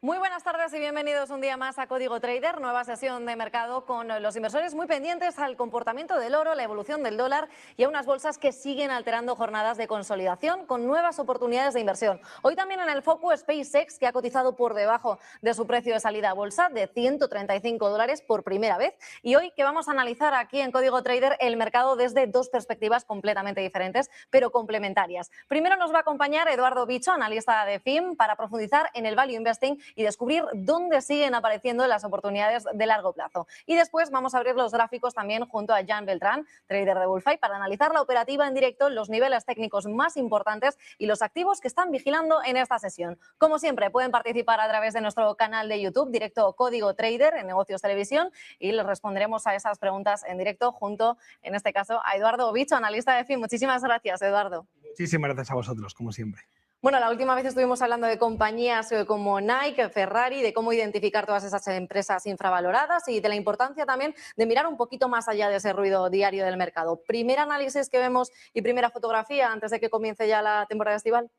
Muy buenas tardes y bienvenidos un día más a Código Trader, nueva sesión de mercado con los inversores muy pendientes al comportamiento del oro, la evolución del dólar y a unas bolsas que siguen alterando jornadas de consolidación con nuevas oportunidades de inversión. Hoy también en el foco SpaceX, que ha cotizado por debajo de su precio de salida a bolsa de $135 por primera vez. Y hoy que vamos a analizar aquí en Código Trader el mercado desde dos perspectivas completamente diferentes, pero complementarias. Primero nos va a acompañar Eduardo Bicho, analista de FIM, para profundizar en el Value Investing y descubrir dónde siguen apareciendo las oportunidades de largo plazo. Y después vamos a abrir los gráficos también junto a Jan Beltrán, trader de Bullfight, para analizar la operativa en directo, los niveles técnicos más importantes y los activos que están vigilando en esta sesión. Como siempre, pueden participar a través de nuestro canal de YouTube, directo Código Trader en Negocios Televisión, y les responderemos a esas preguntas en directo junto, en este caso, a Eduardo Bicho, analista de FIM. Muchísimas gracias, Eduardo. Muchísimas gracias a vosotros, como siempre. Bueno, la última vez estuvimos hablando de compañías como Nike, Ferrari, de cómo identificar todas esas empresas infravaloradas y de la importancia también de mirar un poquito más allá de ese ruido diario del mercado. Primer análisis que vemos y primera fotografía antes de que comience ya la temporada estival.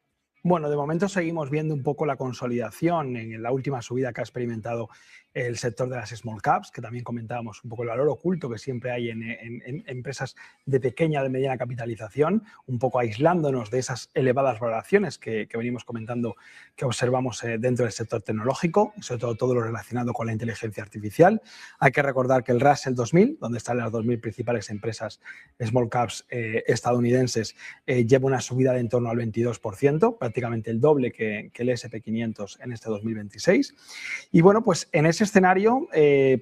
Bueno, de momento seguimos viendo un poco la consolidación en la última subida que ha experimentado el sector de las small caps, que también comentábamos un poco el valor oculto que siempre hay en empresas de pequeña o de mediana capitalización, un poco aislándonos de esas elevadas valoraciones que venimos comentando, que observamos dentro del sector tecnológico, sobre todo lo relacionado con la inteligencia artificial. Hay que recordar que el Russell 2000, donde están las 2000 principales empresas small caps estadounidenses, lleva una subida de en torno al 22%, prácticamente el doble que el S&P 500 en este 2026. Y bueno, pues en ese escenario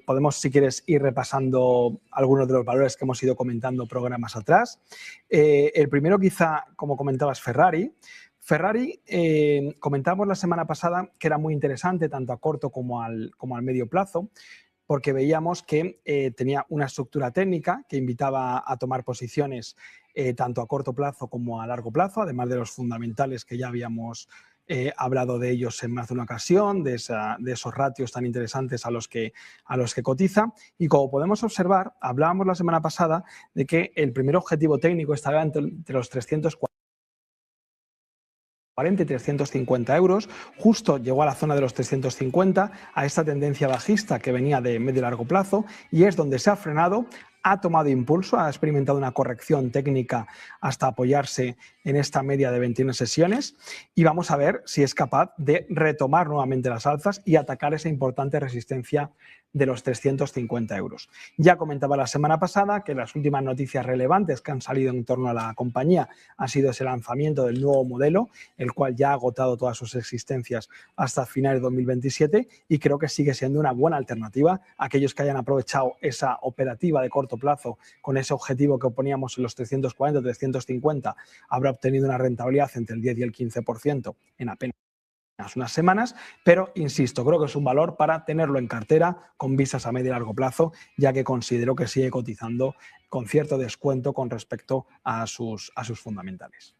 podemos, si quieres, ir repasando algunos de los valores que hemos ido comentando programas atrás. El primero quizá, como comentabas, Ferrari. Ferrari, comentábamos la semana pasada que era muy interesante tanto a corto como al medio plazo, porque veíamos que tenía una estructura técnica que invitaba a tomar posiciones tanto a corto plazo como a largo plazo, además de los fundamentales que ya habíamos hablado de ellos en más de una ocasión, de esos ratios tan interesantes a los que cotiza. Y como podemos observar, hablábamos la semana pasada de que el primer objetivo técnico estaba entre los 340 y 350 euros, justo llegó a la zona de los 350, a esta tendencia bajista que venía de medio y largo plazo, y es donde se ha frenado, ha tomado impulso, ha experimentado una corrección técnica hasta apoyarse en esta media de 21 sesiones, y vamos a ver si es capaz de retomar nuevamente las alzas y atacar esa importante resistencia de los 350 euros. Ya comentaba la semana pasada que las últimas noticias relevantes que han salido en torno a la compañía ha sido ese lanzamiento del nuevo modelo, el cual ya ha agotado todas sus existencias hasta finales de 2027, y creo que sigue siendo una buena alternativa a aquellos que hayan aprovechado esa operativa de corto plazo con ese objetivo que poníamos en los 340 o 350, habrá obtenido una rentabilidad entre el 10 y el 15% en apenas unas semanas, pero insisto, creo que es un valor para tenerlo en cartera con vistas a medio y largo plazo, ya que considero que sigue cotizando con cierto descuento con respecto a sus fundamentales.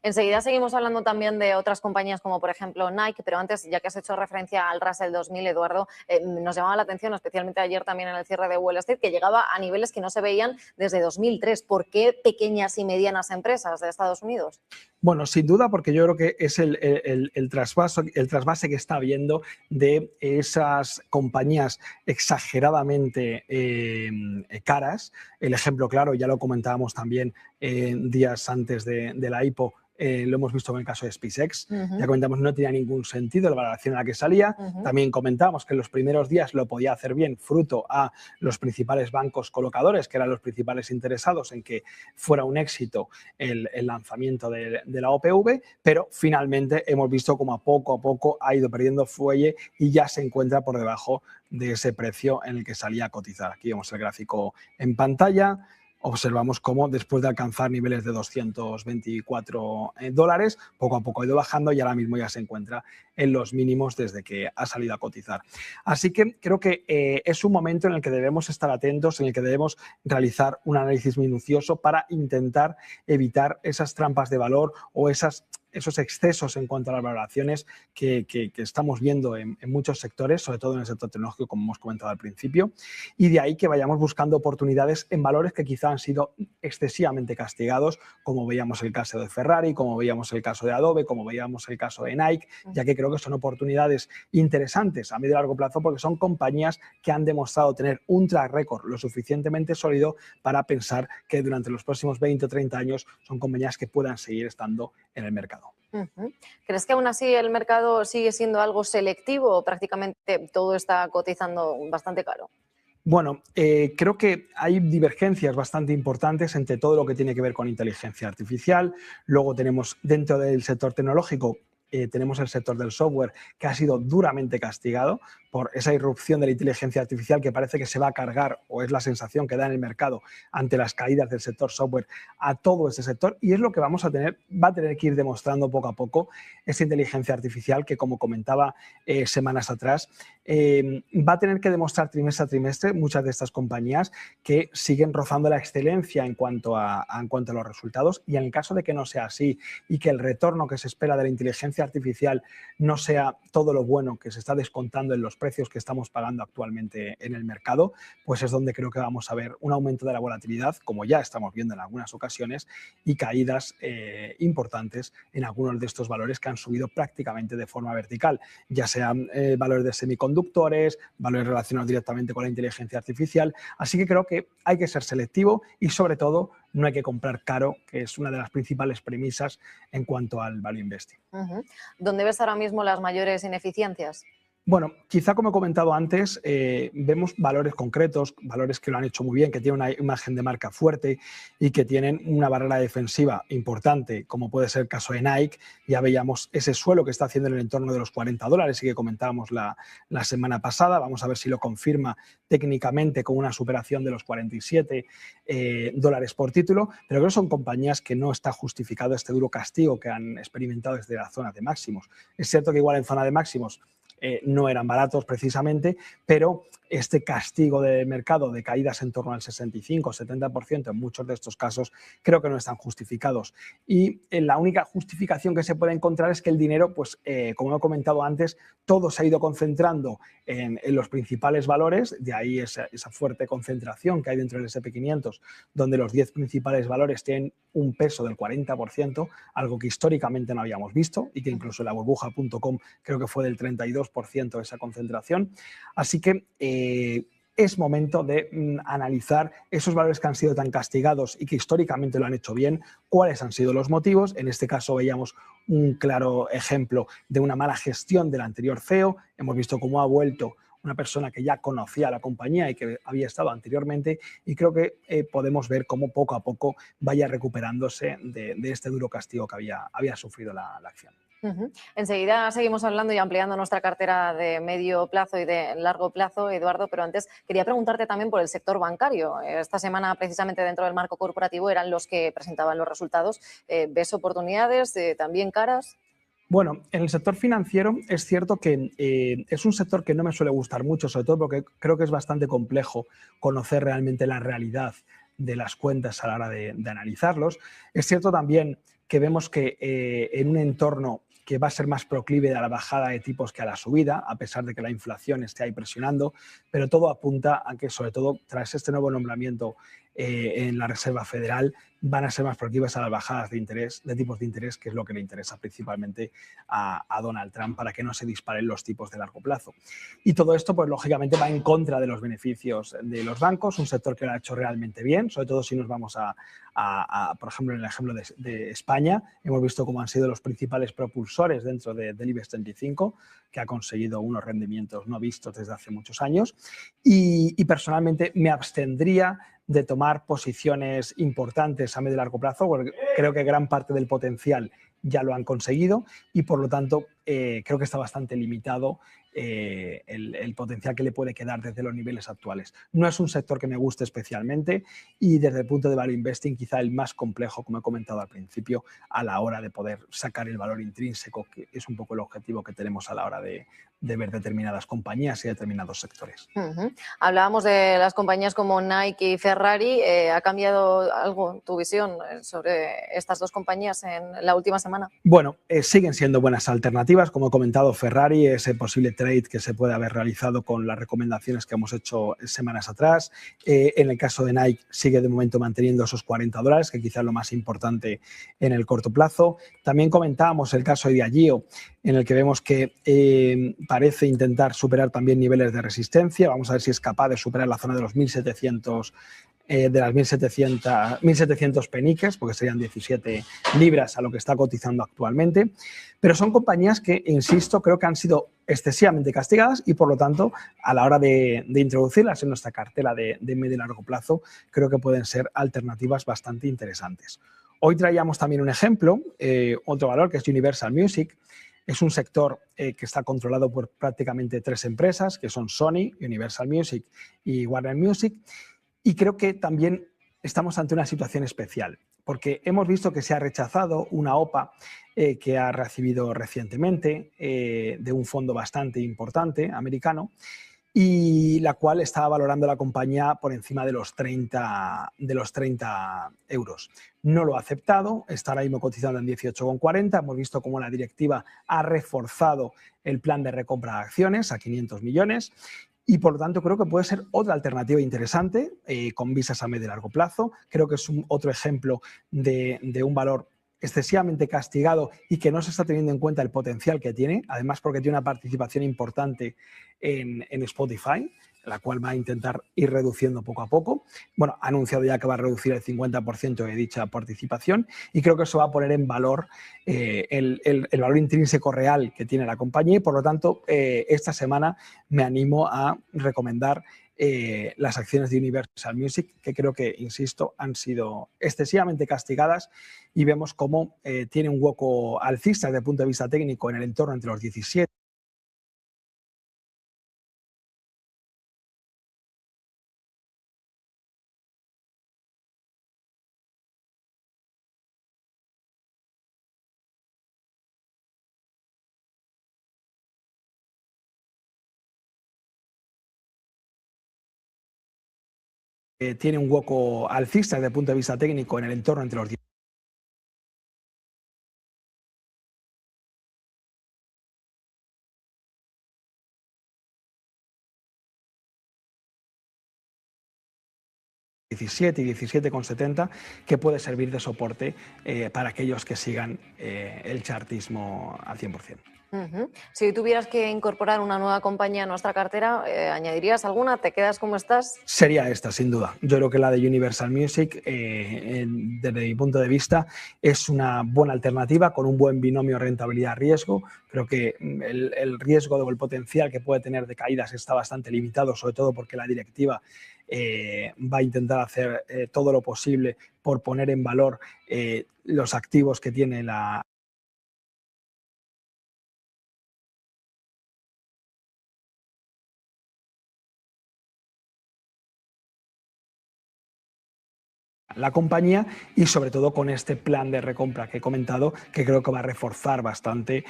Enseguida seguimos hablando también de otras compañías como por ejemplo Nike, pero antes, ya que has hecho referencia al Russell 2000, Eduardo, nos llamaba la atención, especialmente ayer también en el cierre de Wall Street, que llegaba a niveles que no se veían desde 2003. ¿Por qué pequeñas y medianas empresas de Estados Unidos? Bueno, sin duda, porque yo creo que es el trasvase que está habiendo de esas compañías exageradamente caras. El ejemplo claro, ya lo comentábamos también días antes de la IPO, lo hemos visto en el caso de SpaceX. Ya comentamos, no tenía ningún sentido la valoración a la que salía. También comentamos que en los primeros días lo podía hacer bien fruto a los principales bancos colocadores, que eran los principales interesados en que fuera un éxito el lanzamiento de la OPV, pero finalmente hemos visto como a poco ha ido perdiendo fuelle y ya se encuentra por debajo de ese precio en el que salía a cotizar. Aquí vemos el gráfico en pantalla. Observamos cómo después de alcanzar niveles de $224, poco a poco ha ido bajando y ahora mismo ya se encuentra en los mínimos desde que ha salido a cotizar. Así que creo que es un momento en el que debemos estar atentos, en el que debemos realizar un análisis minucioso para intentar evitar esas trampas de valor o esas esos excesos en cuanto a las valoraciones que estamos viendo en muchos sectores, sobre todo en el sector tecnológico, como hemos comentado al principio, y de ahí que vayamos buscando oportunidades en valores que quizá han sido excesivamente castigados, como veíamos el caso de Ferrari, como veíamos el caso de Adobe, como veíamos el caso de Nike, ya que creo que son oportunidades interesantes a medio y largo plazo porque son compañías que han demostrado tener un track record lo suficientemente sólido para pensar que durante los próximos 20 o 30 años son compañías que puedan seguir estando en el mercado. ¿Crees que aún así el mercado sigue siendo algo selectivo o prácticamente todo está cotizando bastante caro? Bueno, creo que hay divergencias bastante importantes entre todo lo que tiene que ver con inteligencia artificial. Luego tenemos dentro del sector tecnológico, tenemos el sector del software que ha sido duramente castigado por esa irrupción de la inteligencia artificial que parece que se va a cargar, o es la sensación que da en el mercado ante las caídas del sector software, a todo este sector, y es lo que va a tener que ir demostrando poco a poco esa inteligencia artificial que, como comentaba semanas atrás, va a tener que demostrar trimestre a trimestre muchas de estas compañías que siguen rozando la excelencia en cuanto a los resultados, y en el caso de que no sea así y que el retorno que se espera de la inteligencia artificial no sea todo lo bueno que se está descontando en los precios que estamos pagando actualmente en el mercado, pues es donde creo que vamos a ver un aumento de la volatilidad, como ya estamos viendo en algunas ocasiones, y caídas importantes en algunos de estos valores que han subido prácticamente de forma vertical, ya sean valores de semiconductores, valores relacionados directamente con la inteligencia artificial. Así que creo que hay que ser selectivo y, sobre todo, no hay que comprar caro, que es una de las principales premisas en cuanto al value investing. ¿Dónde ves ahora mismo las mayores ineficiencias? Bueno, quizá como he comentado antes, vemos valores concretos, valores que lo han hecho muy bien, que tienen una imagen de marca fuerte y que tienen una barrera defensiva importante, como puede ser el caso de Nike. Ya veíamos ese suelo que está haciendo en el entorno de los $40 y que comentábamos la semana pasada. Vamos a ver si lo confirma técnicamente con una superación de los $47 por título, pero creo que son compañías que no está justificado este duro castigo que han experimentado desde la zona de máximos. Es cierto que igual en zona de máximos no eran baratos precisamente, pero este castigo de mercado de caídas en torno al 65 o 70% en muchos de estos casos creo que no están justificados. Y la única justificación que se puede encontrar es que el dinero, pues como he comentado antes, todo se ha ido concentrando en los principales valores, de ahí esa fuerte concentración que hay dentro del S&P 500, donde los 10 principales valores tienen un peso del 40%, algo que históricamente no habíamos visto y que incluso en la burbuja.com creo que fue del 32% esa concentración. Así que es momento de analizar esos valores que han sido tan castigados y que históricamente lo han hecho bien, cuáles han sido los motivos. En este caso veíamos un claro ejemplo de una mala gestión del anterior CEO. Hemos visto cómo ha vuelto una persona que ya conocía la compañía y que había estado anteriormente, y creo que podemos ver cómo poco a poco vaya recuperándose de este duro castigo que había sufrido la acción. Enseguida seguimos hablando y ampliando nuestra cartera de medio plazo y de largo plazo, Eduardo, pero antes quería preguntarte también por el sector bancario. Esta semana, precisamente dentro del marco corporativo, eran los que presentaban los resultados. ¿Ves oportunidades también caras? Bueno, en el sector financiero es cierto que es un sector que no me suele gustar mucho, sobre todo porque creo que es bastante complejo conocer realmente la realidad de las cuentas a la hora de analizarlos. Es cierto también que vemos que en un entorno que va a ser más proclive a la bajada de tipos que a la subida, a pesar de que la inflación esté ahí presionando, pero todo apunta a que, sobre todo tras este nuevo nombramiento en la Reserva Federal, van a ser más proclives a las bajadas de tipos de interés, que es lo que le interesa principalmente a Donald Trump, para que no se disparen los tipos de largo plazo. Y todo esto, pues lógicamente, va en contra de los beneficios de los bancos, un sector que lo ha hecho realmente bien, sobre todo si nos vamos por ejemplo, en el ejemplo de España. Hemos visto cómo han sido los principales propulsores dentro del IBEX 35, que ha conseguido unos rendimientos no vistos desde hace muchos años. Y personalmente me abstendría de tomar posiciones importantes a medio y largo plazo, porque creo que gran parte del potencial ya lo han conseguido y, por lo tanto, creo que está bastante limitado el potencial que le puede quedar desde los niveles actuales. No es un sector que me guste especialmente y, desde el punto de value investing, quizá el más complejo, como he comentado al principio, a la hora de poder sacar el valor intrínseco, que es un poco el objetivo que tenemos a la hora de ver determinadas compañías y determinados sectores. Hablábamos de las compañías como Nike y Ferrari. ¿Ha cambiado algo tu visión sobre estas dos compañías en la última semana? semana? Bueno, siguen siendo buenas alternativas. Como he comentado, Ferrari, ese posible trade que se puede haber realizado con las recomendaciones que hemos hecho semanas atrás. En el caso de Nike, sigue de momento manteniendo esos $40, que quizás es lo más importante en el corto plazo. También comentábamos el caso de Diageo, en el que vemos que parece intentar superar también niveles de resistencia. Vamos a ver si es capaz de superar la zona de los 1.700 de las 1.700 peniques, porque serían 17 libras a lo que está cotizando actualmente. Pero son compañías que, insisto, creo que han sido excesivamente castigadas y, por lo tanto, a la hora de introducirlas en nuestra cartera de medio y largo plazo, creo que pueden ser alternativas bastante interesantes. Hoy traíamos también un ejemplo, otro valor, que es Universal Music. Es un sector que está controlado por prácticamente 3 empresas, que son Sony, Universal Music y Warner Music. Y creo que también estamos ante una situación especial, porque hemos visto que se ha rechazado una OPA que ha recibido recientemente de un fondo bastante importante, americano, y la cual estaba valorando la compañía por encima de los 30 euros. No lo ha aceptado, está ahora mismo cotizando en 18,40. Hemos visto cómo la directiva ha reforzado el plan de recompra de acciones a 500 millones. Y por lo tanto creo que puede ser otra alternativa interesante con vistas a medio y largo plazo. Creo que es otro ejemplo de un valor excesivamente castigado y que no se está teniendo en cuenta el potencial que tiene, además porque tiene una participación importante en Spotify, la cual va a intentar ir reduciendo poco a poco. Bueno, ha anunciado ya que va a reducir el 50% de dicha participación y creo que eso va a poner en valor el valor intrínseco real que tiene la compañía y, por lo tanto, esta semana me animo a recomendar las acciones de Universal Music, que creo que, insisto, han sido excesivamente castigadas y vemos cómo tiene un hueco alcista desde el punto de vista técnico en el entorno entre los 17. Tiene un hueco alcista desde el punto de vista técnico en el entorno entre los 17 y 17,70, que puede servir de soporte para aquellos que sigan el chartismo al 100%. Si tuvieras que incorporar una nueva compañía a nuestra cartera, ¿añadirías alguna? ¿Te quedas como estás? Sería esta, sin duda. Yo creo que la de Universal Music, desde mi punto de vista, es una buena alternativa con un buen binomio rentabilidad-riesgo. Creo que el riesgo o el potencial que puede tener de caídas está bastante limitado, sobre todo porque la directiva va a intentar hacer todo lo posible por poner en valor los activos que tiene la compañía y sobre todo con este plan de recompra que he comentado, que creo que va a reforzar bastante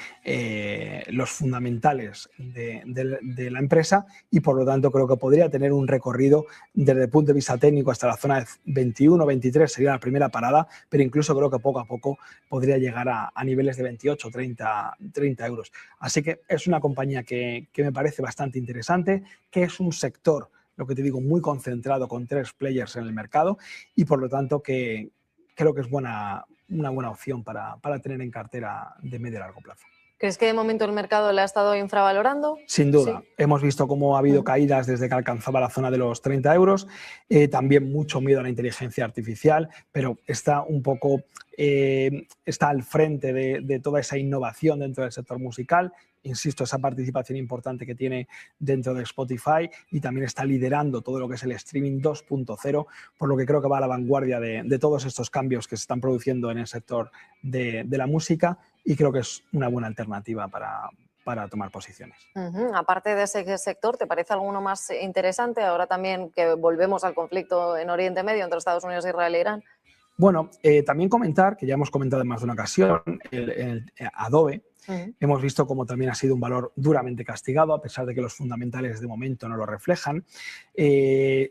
los fundamentales de la empresa y, por lo tanto, creo que podría tener un recorrido desde el punto de vista técnico hasta la zona de 21 23 sería la primera parada, pero incluso creo que poco a poco podría llegar a niveles de 28 30 euros. Así que es una compañía que me parece bastante interesante, que es un sector, lo que te digo, muy concentrado con 3 players en el mercado y, por lo tanto, que creo que es una buena opción para tener en cartera de medio y largo plazo. ¿Crees que de momento el mercado le ha estado infravalorando? Sin duda. Sí. Hemos visto cómo ha habido caídas desde que alcanzaba la zona de los 30 euros. También mucho miedo a la inteligencia artificial, pero está un poco está al frente de toda esa innovación dentro del sector musical. Insisto, esa participación importante que tiene dentro de Spotify y también está liderando todo lo que es el streaming 2.0, por lo que creo que va a la vanguardia de todos estos cambios que se están produciendo en el sector de la música y creo que es una buena alternativa para tomar posiciones. Aparte de ese sector, ¿te parece alguno más interesante? Ahora también que volvemos al conflicto en Oriente Medio entre Estados Unidos, Israel e Irán. Bueno, también comentar, que ya hemos comentado en más de una ocasión, el Adobe. Hemos visto cómo también ha sido un valor duramente castigado, a pesar de que los fundamentales de momento no lo reflejan.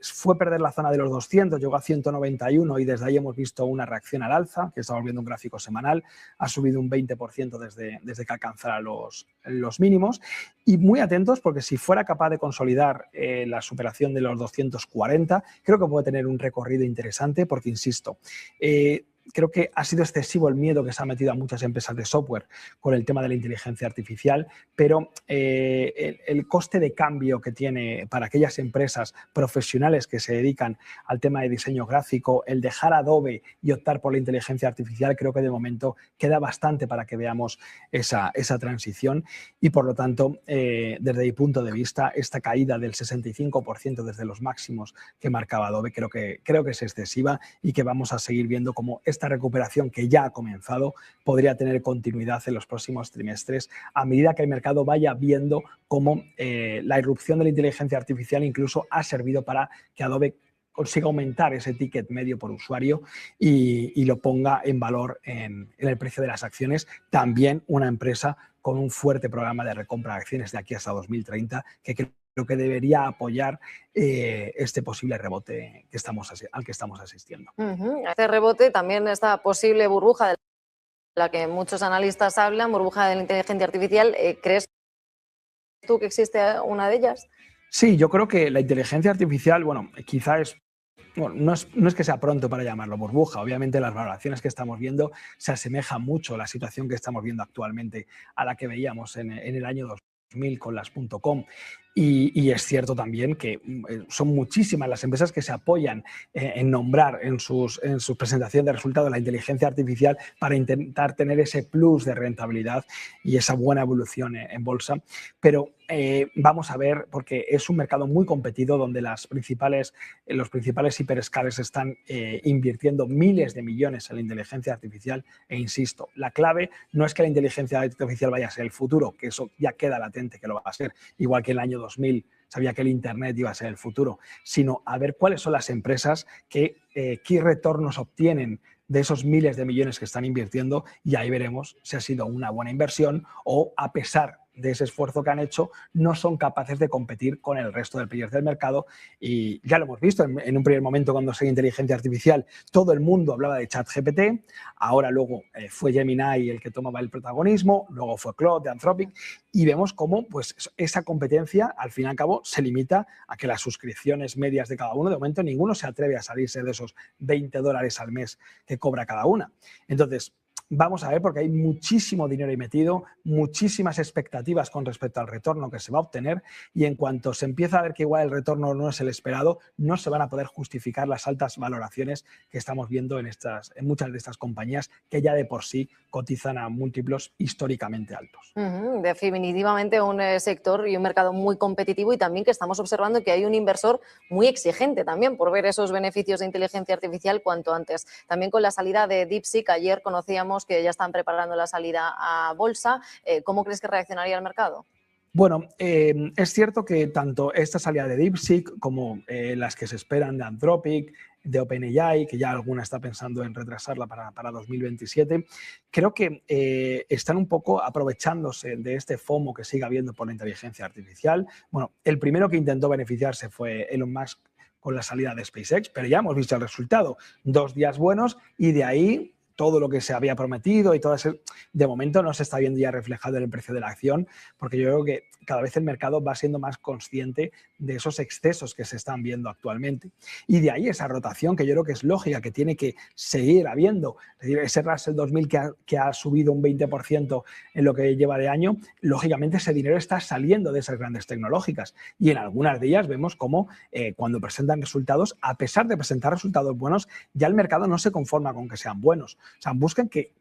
Fue perder la zona de los 200, llegó a 191 y desde ahí hemos visto una reacción al alza, que estamos viendo un gráfico semanal, ha subido un 20% desde que alcanzara los mínimos. Y muy atentos, porque si fuera capaz de consolidar la superación de los 240, creo que puede tener un recorrido interesante, porque, insisto, creo que ha sido excesivo el miedo que se ha metido a muchas empresas de software con el tema de la inteligencia artificial, pero el coste de cambio que tiene para aquellas empresas profesionales que se dedican al tema de diseño gráfico, el dejar Adobe y optar por la inteligencia artificial, creo que de momento queda bastante para que veamos esa transición y, por lo tanto, desde mi punto de vista, esta caída del 65% desde los máximos que marcaba Adobe creo que es excesiva y que vamos a seguir viendo cómo esta recuperación, que ya ha comenzado, podría tener continuidad en los próximos trimestres a medida que el mercado vaya viendo cómo la irrupción de la inteligencia artificial incluso ha servido para que Adobe consiga aumentar ese ticket medio por usuario y lo ponga en valor en el precio de las acciones. También una empresa con un fuerte programa de recompra de acciones de aquí hasta 2030, que creo que debería apoyar este posible rebote al que estamos asistiendo. Este rebote, también esta posible burbuja de la que muchos analistas hablan, burbuja de la inteligencia artificial, ¿crees tú que existe una de ellas? Sí, yo creo que la inteligencia artificial, bueno, quizá no es que sea pronto para llamarlo burbuja. Obviamente las valoraciones que estamos viendo se asemejan mucho a la situación que estamos viendo actualmente a la que veíamos en el año 2000 con las .com. Y es cierto también que son muchísimas las empresas que se apoyan en nombrar en su presentación de resultados la inteligencia artificial para intentar tener ese plus de rentabilidad y esa buena evolución en bolsa. Pero vamos a ver, porque es un mercado muy competido donde los principales hiperescalers están invirtiendo miles de millones en la inteligencia artificial. E insisto, la clave no es que la inteligencia artificial vaya a ser el futuro, que eso ya queda latente que lo va a ser, igual que el año 2000 sabía que el Internet iba a ser el futuro, sino a ver cuáles son las empresas qué retornos obtienen de esos miles de millones que están invirtiendo, y ahí veremos si ha sido una buena inversión o, a pesar de ese esfuerzo que han hecho, no son capaces de competir con el resto del players del mercado. Y ya lo hemos visto en un primer momento cuando se inteligencia artificial, todo el mundo hablaba de ChatGPT, ahora luego fue Gemini el que tomaba el protagonismo, luego fue Claude de Anthropic, y vemos cómo pues, esa competencia al fin y al cabo se limita a que las suscripciones medias de cada uno, de momento ninguno se atreve a salirse de esos $20 al mes que cobra cada una. Entonces, vamos a ver, porque hay muchísimo dinero ahí metido, muchísimas expectativas con respecto al retorno que se va a obtener, y en cuanto se empieza a ver que igual el retorno no es el esperado, no se van a poder justificar las altas valoraciones que estamos viendo en muchas de estas compañías que ya de por sí cotizan a múltiplos históricamente altos. Definitivamente un sector y un mercado muy competitivo, y también que estamos observando que hay un inversor muy exigente también por ver esos beneficios de inteligencia artificial cuanto antes. También con la salida de DeepSeek, ayer conocíamos que ya están preparando la salida a bolsa. ¿Cómo crees que reaccionaría el mercado? Bueno, es cierto que tanto esta salida de DeepSeek como las que se esperan de Anthropic, de OpenAI, que ya alguna está pensando en retrasarla para 2027, creo que están un poco aprovechándose de este FOMO que sigue habiendo por la inteligencia artificial. Bueno, el primero que intentó beneficiarse fue Elon Musk con la salida de SpaceX, pero ya hemos visto el resultado, 2 días buenos, y de ahí todo lo que se había prometido y todo ese, de momento no se está viendo ya reflejado en el precio de la acción, porque yo creo que cada vez el mercado va siendo más consciente de esos excesos que se están viendo actualmente. Y de ahí esa rotación que yo creo que es lógica, que tiene que seguir habiendo. Es decir, ese Russell 2000 que ha subido un 20% en lo que lleva de año, lógicamente ese dinero está saliendo de esas grandes tecnológicas. Y en algunas de ellas vemos cómo cuando presentan resultados, a pesar de presentar resultados buenos, ya el mercado no se conforma con que sean buenos. O sea, buscan que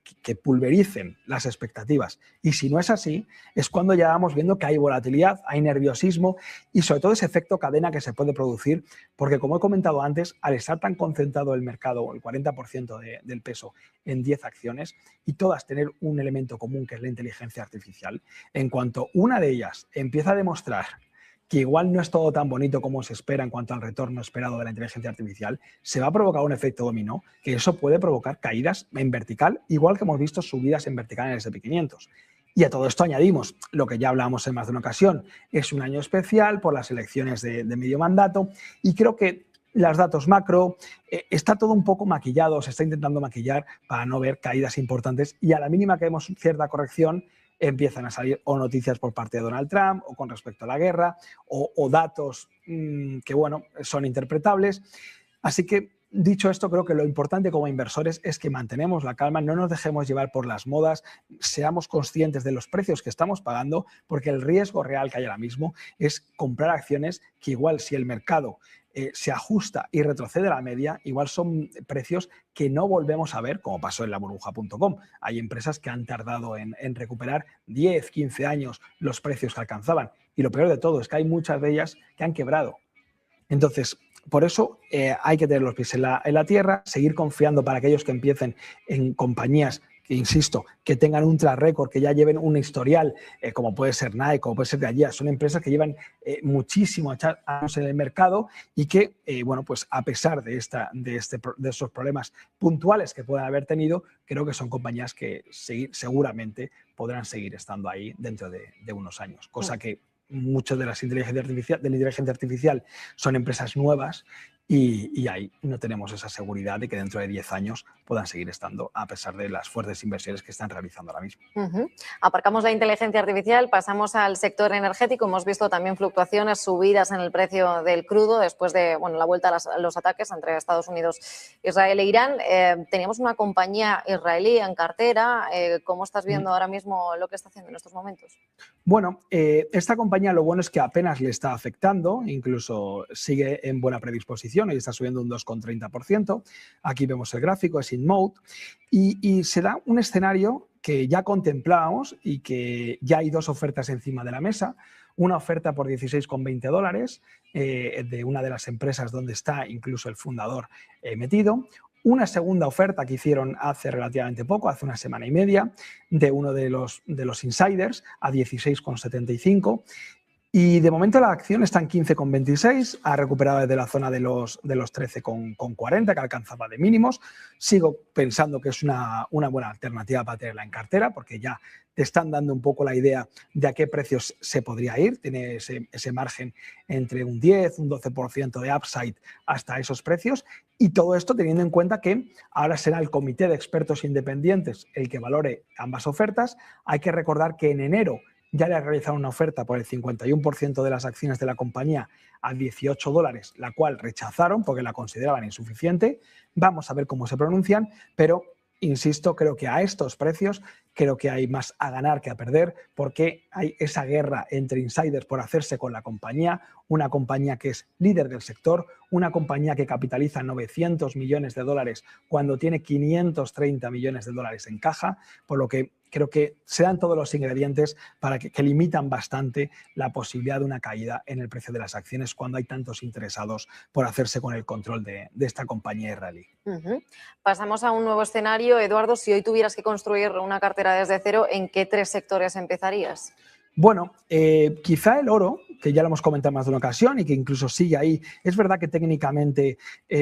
pulvericen las expectativas. Y si no es así, es cuando ya vamos viendo que hay volatilidad, hay nerviosismo y sobre todo ese efecto cadena que se puede producir, porque como he comentado antes, al estar tan concentrado el mercado, el 40% del peso en 10 acciones, y todas tener un elemento común que es la inteligencia artificial, en cuanto una de ellas empieza a demostrar que igual no es todo tan bonito como se espera en cuanto al retorno esperado de la inteligencia artificial, se va a provocar un efecto dominó, que eso puede provocar caídas en vertical, igual que hemos visto subidas en vertical en el S&P 500. Y a todo esto añadimos lo que ya hablamos en más de una ocasión. Es un año especial por las elecciones de medio mandato y creo que los datos macro, está todo un poco maquillado, se está intentando maquillar para no ver caídas importantes y a la mínima que vemos cierta corrección empiezan a salir o noticias por parte de Donald Trump o con respecto a la guerra o datos que, bueno, son interpretables. Así que, dicho esto, creo que lo importante como inversores es que mantenemos la calma, no nos dejemos llevar por las modas, seamos conscientes de los precios que estamos pagando, porque el riesgo real que hay ahora mismo es comprar acciones que igual si el mercado se ajusta y retrocede a la media, igual son precios que no volvemos a ver, como pasó en la burbuja.com. Hay empresas que han tardado en recuperar 10, 15 años los precios que alcanzaban. Y lo peor de todo es que hay muchas de ellas que han quebrado. Entonces, por eso hay que tener los pies en la tierra, seguir confiando para aquellos que empiecen en compañías que, insisto, que tengan un track record, que ya lleven un historial, como puede ser Nike, como puede ser de allí. Son empresas que llevan muchísimos años en el mercado y que, bueno, pues a pesar de esos problemas puntuales que puedan haber tenido, creo que son compañías que seguramente podrán seguir estando ahí dentro de unos años, cosa que muchas de la inteligencia artificial son empresas nuevas y ahí no tenemos esa seguridad de que dentro de 10 años puedan seguir estando a pesar de las fuertes inversiones que están realizando ahora mismo. Aparcamos la inteligencia artificial, pasamos al sector energético. Hemos visto también fluctuaciones, subidas en el precio del crudo después de la vuelta a los ataques entre Estados Unidos, Israel e Irán. Teníamos una compañía israelí en cartera. ¿Cómo estás viendo ahora mismo lo que está haciendo en estos momentos? Bueno, esta compañía lo bueno es que apenas le está afectando, incluso sigue en buena predisposición y está subiendo un 2,30%. Aquí vemos el gráfico, es InMode, y se da un escenario que ya contemplábamos y que ya hay dos ofertas encima de la mesa. Una oferta por $16,20 de una de las empresas donde está incluso el fundador metido. Una segunda oferta que hicieron hace relativamente poco, hace una semana y media, de uno de los insiders a 16,75. Y de momento la acción está en 15,26, ha recuperado desde la zona de los 13,40 que alcanzaba de mínimos. Sigo pensando que es una buena alternativa para tenerla en cartera porque ya te están dando un poco la idea de a qué precios se podría ir. Tiene ese margen entre un 10, un 12% de upside hasta esos precios. Y todo esto teniendo en cuenta que ahora será el comité de expertos independientes el que valore ambas ofertas. Hay que recordar que en enero ya le ha realizado una oferta por el 51% de las acciones de la compañía a $18, la cual rechazaron porque la consideraban insuficiente. Vamos a ver cómo se pronuncian, pero insisto, creo que a estos precios creo que hay más a ganar que a perder porque hay esa guerra entre insiders por hacerse con la compañía, una compañía que es líder del sector, una compañía que capitaliza $900 millones cuando tiene $530 millones en caja, por lo que creo que se dan todos los ingredientes para que limitan bastante la posibilidad de una caída en el precio de las acciones cuando hay tantos interesados por hacerse con el control de esta compañía israelí. Pasamos a un nuevo escenario. Eduardo, si hoy tuvieras que construir una cartera desde cero, ¿en qué 3 sectores empezarías? Bueno, quizá el oro, que ya lo hemos comentado más de una ocasión y que incluso sigue ahí, es verdad que técnicamente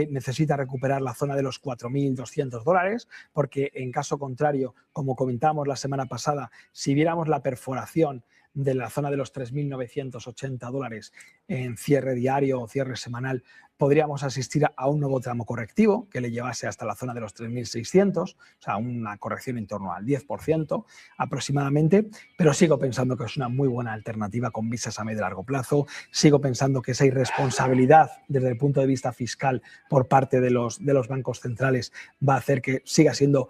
necesita recuperar la zona de los $4.200, porque en caso contrario, como comentábamos la semana pasada, si viéramos la perforación de la zona de los $3.980 en cierre diario o cierre semanal, podríamos asistir a un nuevo tramo correctivo que le llevase hasta la zona de los 3.600, o sea, una corrección en torno al 10% aproximadamente, pero sigo pensando que es una muy buena alternativa con vistas a medio y largo plazo. Sigo pensando que esa irresponsabilidad desde el punto de vista fiscal por parte de los bancos centrales va a hacer que siga siendo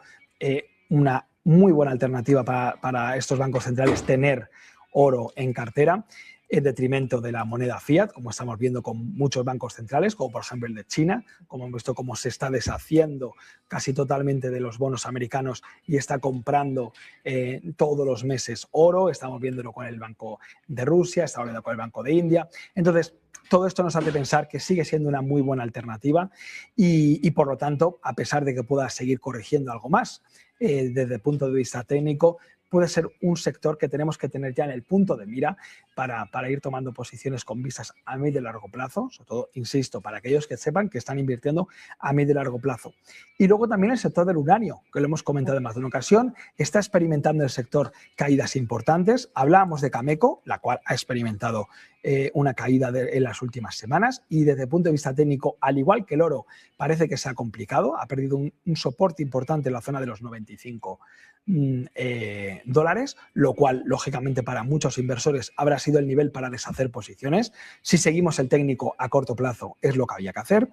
una muy buena alternativa para estos bancos centrales tener oro en cartera, en detrimento de la moneda fiat, como estamos viendo con muchos bancos centrales, como por ejemplo el de China, como hemos visto cómo se está deshaciendo casi totalmente de los bonos americanos y está comprando todos los meses oro. Estamos viéndolo con el Banco de Rusia, estamos viendo con el Banco de India. Entonces, todo esto nos hace pensar que sigue siendo una muy buena alternativa y por lo tanto, a pesar de que pueda seguir corrigiendo algo más, desde el punto de vista técnico, puede ser un sector que tenemos que tener ya en el punto de mira para ir tomando posiciones con vistas a medio y largo plazo, sobre todo, insisto, para aquellos que sepan que están invirtiendo a medio y largo plazo. Y luego también el sector del uranio, que lo hemos comentado en más de una ocasión, está experimentando el sector caídas importantes. Hablábamos de Cameco, la cual ha experimentado una caída en las últimas semanas, y desde el punto de vista técnico, al igual que el oro, parece que se ha complicado, ha perdido un soporte importante en la zona de los 95 dólares, lo cual lógicamente para muchos inversores habrá sido el nivel para deshacer posiciones. Si seguimos el técnico a corto plazo es lo que había que hacer,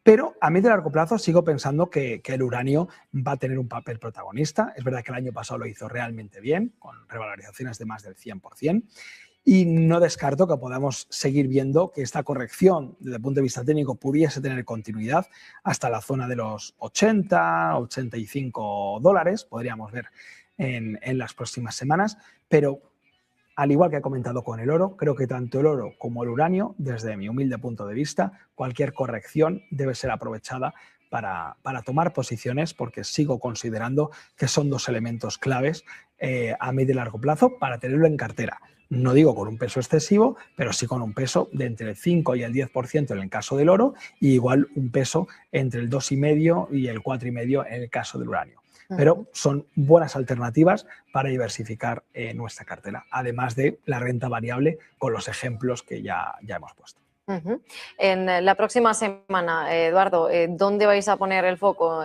pero a medio y largo plazo sigo pensando que el uranio va a tener un papel protagonista. Es verdad que el año pasado lo hizo realmente bien, con revalorizaciones de más del 100%, y no descarto que podamos seguir viendo que esta corrección desde el punto de vista técnico pudiese tener continuidad hasta la zona de los 80, 85 dólares, podríamos ver en las próximas semanas, pero al igual que he comentado con el oro, creo que tanto el oro como el uranio, desde mi humilde punto de vista, cualquier corrección debe ser aprovechada para tomar posiciones, porque sigo considerando que son dos elementos claves a medio y largo plazo para tenerlo en cartera. No digo con un peso excesivo, pero sí con un peso de entre el 5 y el 10% en el caso del oro, y igual un peso entre el 2,5 y el 4,5 en el caso del uranio. Pero son buenas alternativas para diversificar nuestra cartera, además de la renta variable con los ejemplos que ya hemos puesto. En la próxima semana, Eduardo, ¿dónde vais a poner el foco?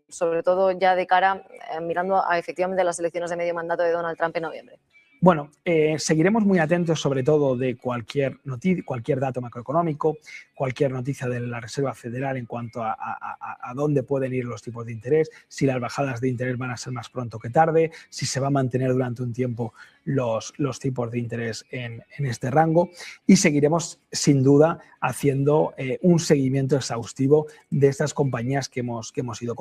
Sobre todo ya de cara, mirando a efectivamente las elecciones de medio mandato de Donald Trump en noviembre. Bueno, seguiremos muy atentos sobre todo de cualquier dato macroeconómico, cualquier noticia de la Reserva Federal en cuanto a dónde pueden ir los tipos de interés, si las bajadas de interés van a ser más pronto que tarde, si se va a mantener durante un tiempo los tipos de interés en este rango, y seguiremos sin duda haciendo un seguimiento exhaustivo de estas compañías que hemos ido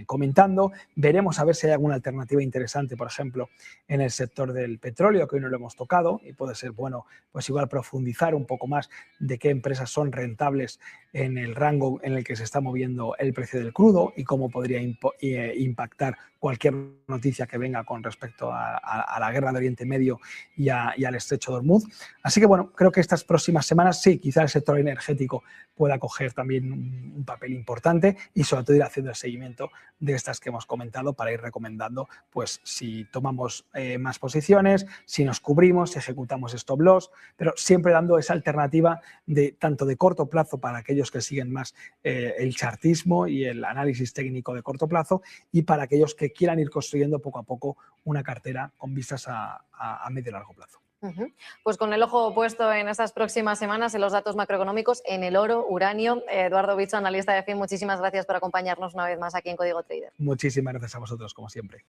comentando. Veremos a ver si hay alguna alternativa interesante, por ejemplo, en el sector del petróleo, que hoy no lo hemos tocado, y puede ser bueno pues igual profundizar un poco más de qué empresas son rentables en el rango en el que se está moviendo el precio del crudo y cómo podría impactar cualquier noticia que venga con respecto a la guerra de Oriente Medio y al estrecho de Hormuz. Así que bueno, creo que estas próximas semanas sí, quizá el sector energético pueda coger también un papel importante, y sobre todo ir haciendo el seguimiento de estas que hemos comentado para ir recomendando pues si tomamos más posiciones, si nos cubrimos, si ejecutamos stop loss, pero siempre dando esa alternativa tanto de corto plazo para aquellos que siguen más el chartismo y el análisis técnico de corto plazo, y para aquellos que quieran ir construyendo poco a poco una cartera con vistas a medio y largo plazo. Pues con el ojo puesto en estas próximas semanas en los datos macroeconómicos, en el oro, uranio. Eduardo Bicho, analista de FIN, muchísimas gracias por acompañarnos una vez más aquí en Código Trader. Muchísimas gracias a vosotros, como siempre.